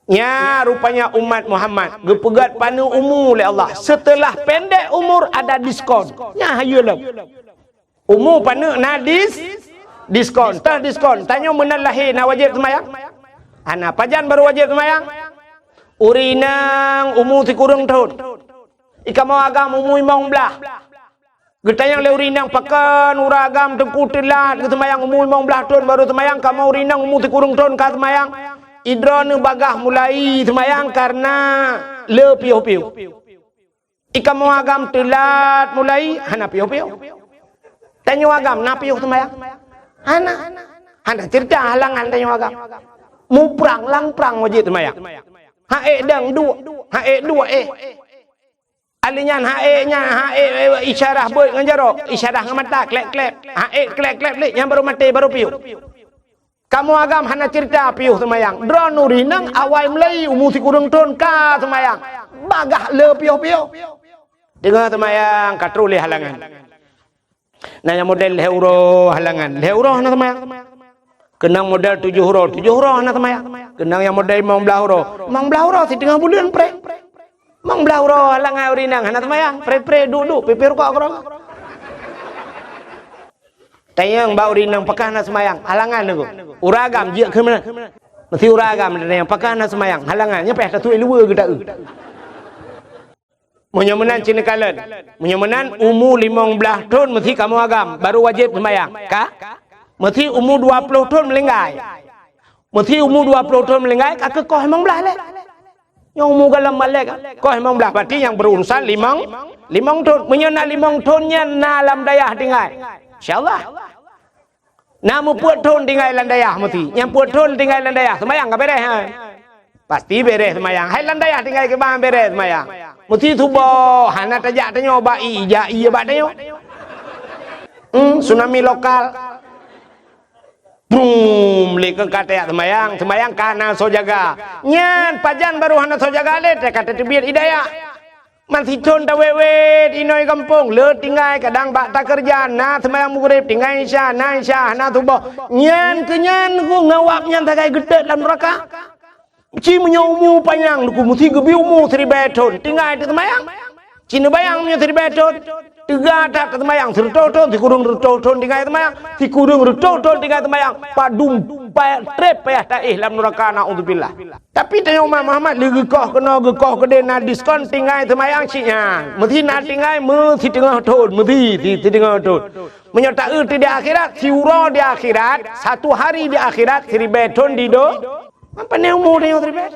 Ya, rupanya umat Muhammad gepegat panu umur oleh Allah. Setelah pendek umur ada diskon. Ya, hayalah. Umur panu nadis diskon. Tah diskon. Tanya menal lahir na wajib semayang. Anak pajan baru wajib semayang. Urinang umur ti kurang tahun. Ika mau agam umur imong belah. Getayang le urinang pakan uragam tengku telat ke semayang umur imong belah tahun baru semayang. Kamu urinang umur ti kurang tahun ka semayang. Idron bagah mulai semayang karena le piu-piu. Ika mau agam telat mulai hana piu-piu. Tanya agam na piu semayang. Hana cerita halangan tanya agam. Mu perang lang perang wajib semayang. Hae dang dua Alinyan hae-nya isyarah boy nganjaro isyarah ngamata klek-klek. Hae klek-klek lek yang baru mati baru piu. Kamu agam hana cerita piuh semayang. Dron urinang awai mulai umur si kurang ton ka semayang. Bagah le piuh-piuh. Dengar semayang katruli halangan. Nanya model euro halangan. Euro hana semayang. Kenang model 7 huruf hana semayang. Kenang yang model 15 huruf. 15 huruf si tengah bulan pre. 15 huruf halangan urinang hana semayang. Pre duduk pipir kok kerong. Tayang bau rinang pakana semayang halangan nunggu uragam je ke mana mesti uragam yang pakana semayang halangannya peh satu luar kita menyemenan cina kalan menyemenan umur 15 tahun mesti kamu agam baru wajib semayang ka mesti umur 20 tahun melenggai mesti umur 20 tahun melenggai kakek kau emang belah leh yang umur galam malek kau emang belah berarti yang berurusan limang tahun menyena 5 tahunnya nalam dayah tinggal insyaallah. Namu puat thon tinggal landayah mesti. Yang puat thon tinggal landayah semayang ka beres ha. Pasti beres semayang. Hai landayah tinggal ke bang beres semayang. Mesti tubo hana tajak tanyo ba iya ba tanyo. Tsunami lokal. Boom le ke kata semayang kana so jaga. Nyan pajan baru hana so jaga le kata tebir hidayah. Masih thon ta wewe inoi kampung le tinggal kadang bak tak kerja na semayang mugrib tinggal isya na tubo nyan kenyan ku ngawap nyan takai gede dalam neraka ci menyomu panjang ku mesti gebi umur 1000 tahun tinggal di semayang cina bayang punya 1000 tahun tiga tak semayang 100 tahun dikurung 100 tahun tinggal semayang dikurung 100 tahun tinggal semayang padum trep payah taih dalam neraka naudzubillah. Tapi tanya Umar Muhammad gekoh kede na diskon tinggal semayang ciknya mesti na tinggal mesti tengah tahun mesti tengah tahun menyertai di akhirat siuro di akhirat 1 hari di akhirat 1000 tahun di do apa ni umur dia 1000